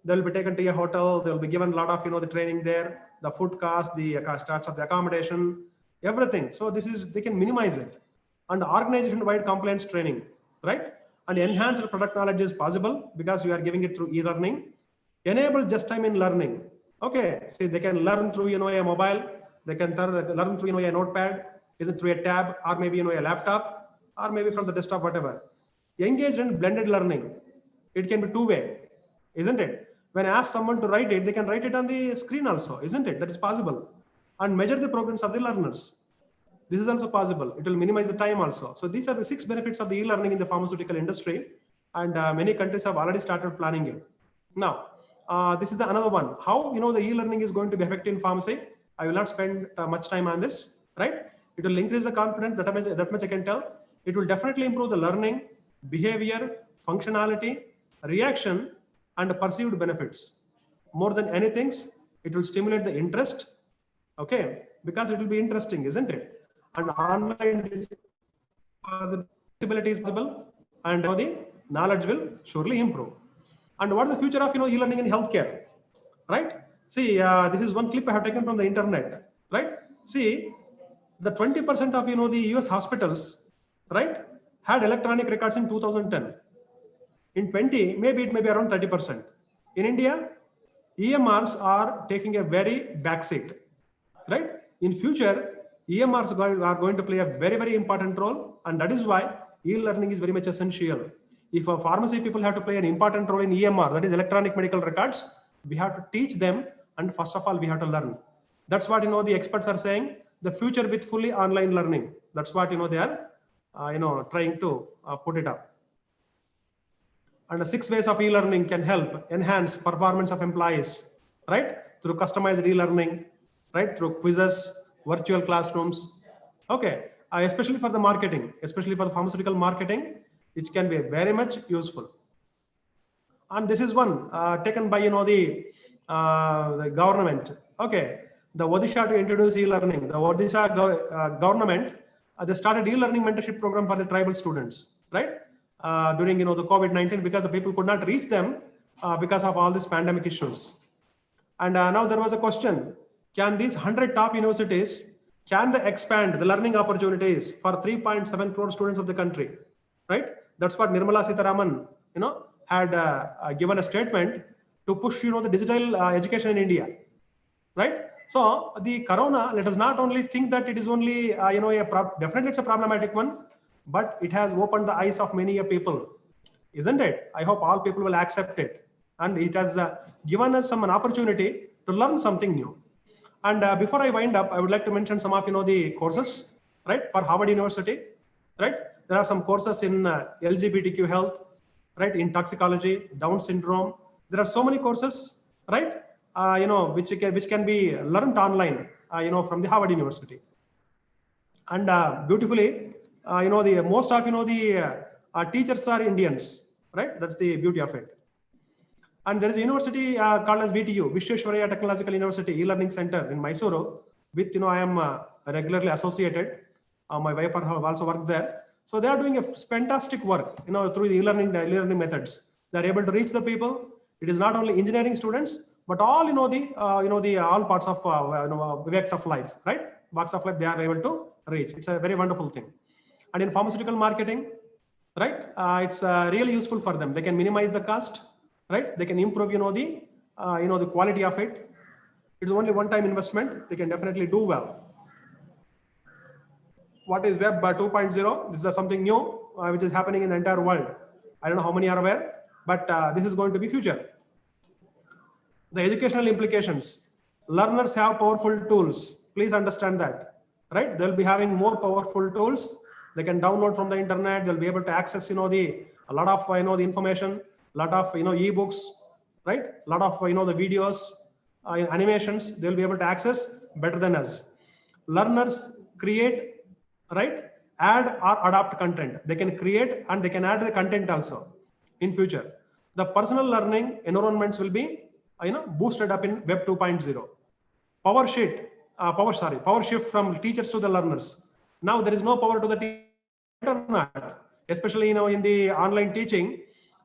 They'll be taken to a hotel, they'll be given a lot of, the training there, the food cost, the costs of the accommodation, everything. So they can minimize it. And organization-wide compliance training, right? And enhanced product knowledge is possible because we are giving it through e-learning. Enable just-time-in learning. Okay, see, they can learn through, a mobile, they can learn through, a notepad, is it through a tab, or maybe, a laptop, or maybe from the desktop, whatever. Engaged in blended learning. It can be two-way, isn't it? When I ask someone to write it, they can write it on the screen also, isn't it? That is possible. And measure the progress of the learners. This is also possible. It will minimize the time also. So these are the 6 benefits of the e-learning in the pharmaceutical industry. And many countries have already started planning it. Now, this is another one. How, the e-learning is going to be effective in pharmacy? I will not spend much time on this, right? It will increase the confidence, that much I can tell. It will definitely improve the learning, behavior, functionality, reaction, and perceived benefits. More than anything, it will stimulate the interest, okay? Because it will be interesting, isn't it? And online possibility is possible, and the knowledge will surely improve. And what's the future of e-learning in healthcare, right? See, this is one clip I have taken from the internet, right? See, the 20% of the US hospitals, right, had electronic records in 2010. In 20, maybe it may be around 30%. In India, EMRs are taking a very backseat, right? In future, EMRs are going to play a very, very important role, and that is why e-learning is very much essential. If a pharmacy people have to play an important role in EMR, that is electronic medical records, we have to teach them, and first of all, we have to learn. That's what the experts are saying. The future with fully online learning. That's what they are trying to put it up. And the 6 ways of e-learning can help enhance performance of employees, right? Through customized e-learning, right? Through quizzes, virtual classrooms. Okay, especially for the marketing, especially for the pharmaceutical marketing, which can be very much useful. And this is one taken by the government. Okay, the Odisha to introduce e-learning. The Odisha government they started e-learning mentorship program for the tribal students, right? During the COVID-19, because the people could not reach them because of all these pandemic issues. And now there was a question: can these 100 top universities can they expand the learning opportunities for 3.7 crore students of the country, right? That's what Nirmala Sitharaman had given a statement to push the digital education in India, right? So the corona, let us not only think that it is only definitely it's a problematic one, but it has opened the eyes of many people, isn't it? I hope all people will accept it, and it has given us an opportunity to learn something new. And before I wind up, I would like to mention some of the courses, right, for Harvard University, right? There are some courses in LGBTQ health, right, in toxicology, Down syndrome. There are so many courses, right, which can be learned online, from the Harvard University. And beautifully, the most of the teachers are Indians, right? That's the beauty of it. And there is a university called as VTU, Vishweshwaraya Technological University e-learning center in Mysuru. With I am regularly associated. My wife have also worked there. So they are doing a fantastic work, through the e-learning methods. They are able to reach the people. It is not only engineering students, but all the all parts of walks of life, right? Walks of life they are able to reach. It's a very wonderful thing. And in pharmaceutical marketing, right? It's really useful for them. They can minimize the cost, right? They can improve the quality of it. It's only one-time investment. They can definitely do well. What is Web 2.0? This is something new which is happening in the entire world. I don't know how many are aware, but this is going to be future. The educational implications. Learners have powerful tools. Please understand that, right? They'll be having more powerful tools. They can download from the internet. They'll be able to access, a lot of, the information, a lot of, ebooks, right? A lot of, the videos, animations. They'll be able to access better than us. Learners create, right? Add or adapt content. They can create and they can add the content also in future. The personal learning environments will be, boosted up in Web 2.0. power shift from teachers to the learners. Now there is no power to the teacher or not, especially in the online teaching.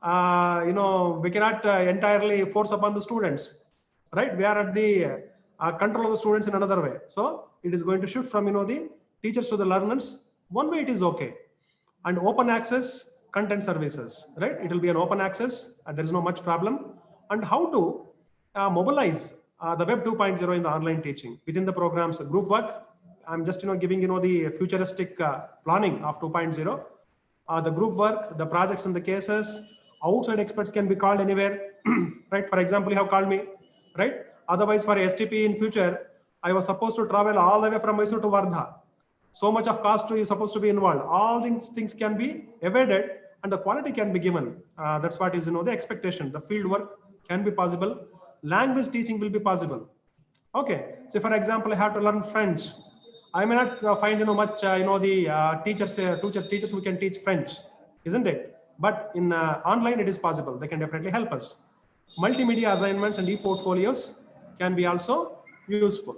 We cannot entirely force upon the students, right? We are at the control of the students in another way. So it is going to shift from the teachers to the learners. One way it is okay, and open access content services, right? It will be an open access, and there is no much problem. And how to mobilize the Web 2.0 in the online teaching within the programs, group work. I'm just giving the futuristic planning of 2.0. The group work, the projects and the cases. Outside experts can be called anywhere, right? For example, you have called me, right? Otherwise, for STP in future, I was supposed to travel all the way from Mysore to Wardha. So much of cost is supposed to be involved. All these things can be evaded, and the quality can be given. That's what is the expectation. The field work can be possible. Language teaching will be possible. Okay. So for example, I have to learn French. I may not find much the teachers who can teach French, isn't it? But in online it is possible. They can definitely help us. Multimedia assignments and e-portfolios can be also useful.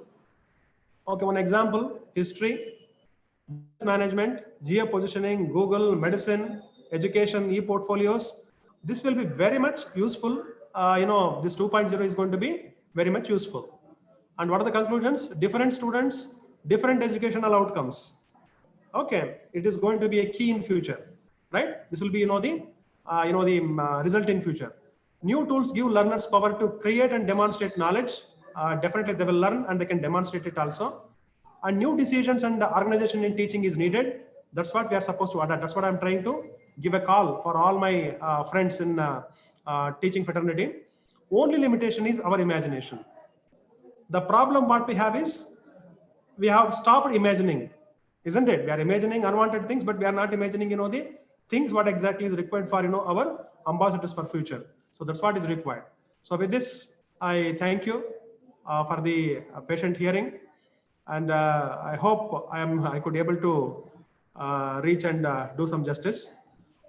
Okay, one example: history, management, geo-positioning, Google, medicine, education, e-portfolios. This will be very much useful. This 2.0 is going to be very much useful. And what are the conclusions? Different students, different educational outcomes. Okay, it is going to be a key in future, right? This will be the result in future. New tools give learners power to create and demonstrate knowledge. Definitely they will learn and they can demonstrate it also. And new decisions and organization in teaching is needed. That's what we are supposed to adapt. That's what I'm trying to give a call for all my friends in teaching fraternity. Only limitation is our imagination. The problem what we have is we have stopped imagining, isn't it? We are imagining unwanted things, but we are not imagining the things what exactly is required for our ambassadors for future. So that's what is required. So with this, I thank you for the patient hearing, and I hope I could able to reach and do some justice.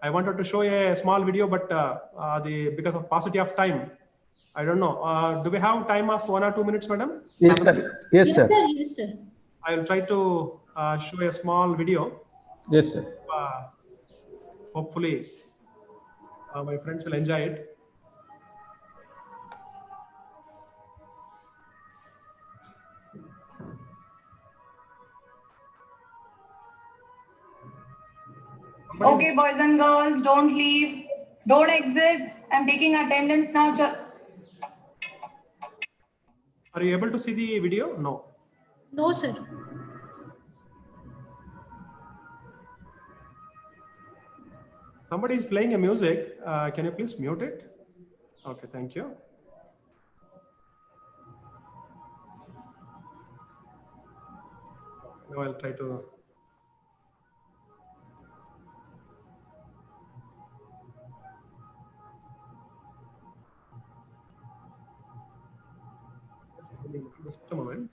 I wanted to show a small video, but because of paucity of time, I don't know. Do we have time of 1 or 2 minutes, madam? Yes, sir. Yes, Yes, sir. sir. Yes, sir. I will try to show a small video. Yes, sir. Uh, Hopefully, my friends will enjoy it. Okay, boys and girls, don't leave, don't exit. I'm taking attendance now. Are you able to see the video? No. No, sir. Somebody is playing a music. Can you please mute it? Okay, thank you. Now I'll try to. Just a moment.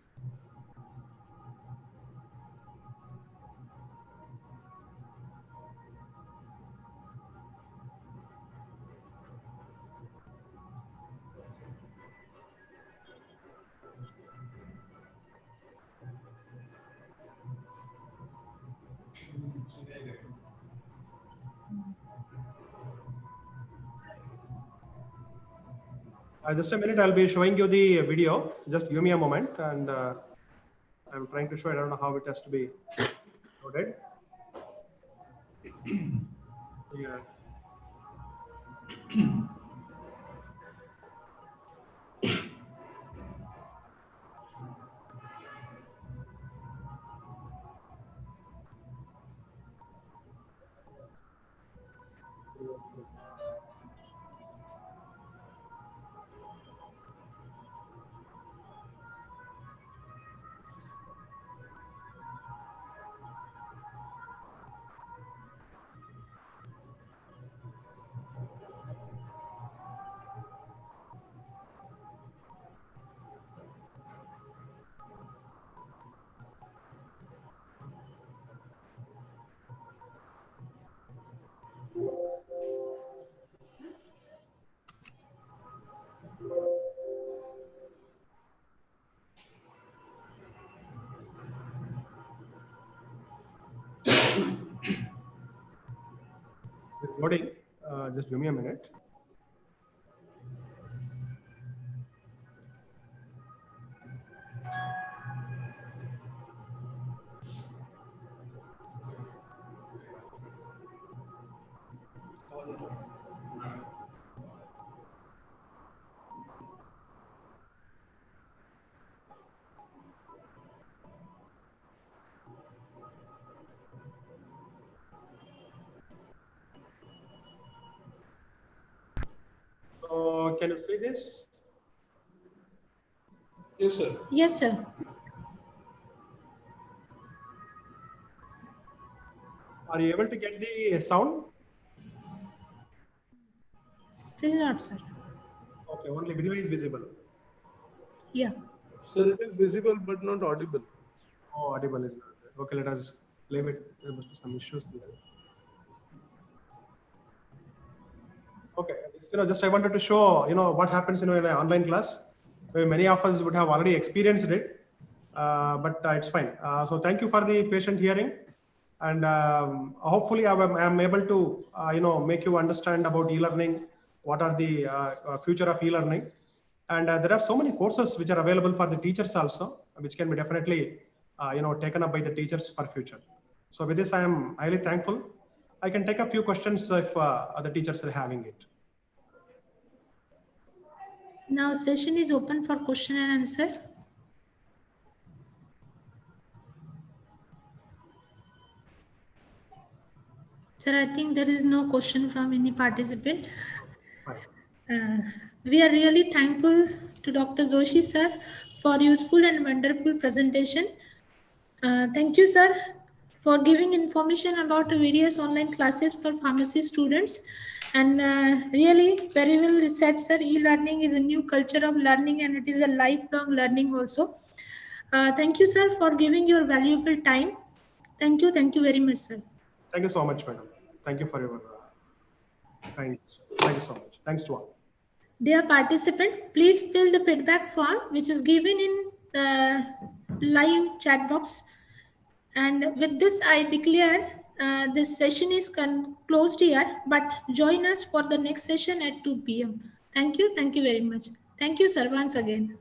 Just a minute. I'll be showing you the video. Just give me a moment, and I'm trying to show. I don't know how it has to be loaded. Yeah. Loading. Just give me a minute. So can you see this? Yes, sir. Yes, sir. Are you able to get the sound? Still not, sir. Okay, only video is visible. Yeah. Sir, it is visible but not audible. Oh, audible is not there. Okay, let us leave it. There must be some issues there. Okay, just I wanted to show, what happens, in an online class. Many of us would have already experienced it, but it's fine. So thank you for the patient hearing, and hopefully I am able to, make you understand about e-learning. What are the future of e-learning? And there are so many courses which are available for the teachers also, which can be definitely, taken up by the teachers for future. So with this, I am highly thankful. I can take a few questions if other teachers are having it. Now session is open for question and answer. Sir, I think there is no question from any participant. We are really thankful to Dr. Joshi, sir, for useful and wonderful presentation. Thank you, sir, for giving information about various online classes for pharmacy students. And really very well said, sir. E-learning is a new culture of learning, and it is a lifelong learning also. Thank you, sir, for giving your valuable time. Thank you. Thank you very much, sir. Thank you so much, madam. Thank you for your kind. Thank you so much. Thanks to all. Dear participant, please fill the feedback form which is given in the live chat box. And with this, I declare this session is closed here, but join us for the next session at 2 p.m. Thank you. Thank you very much. Thank you, sir, once again.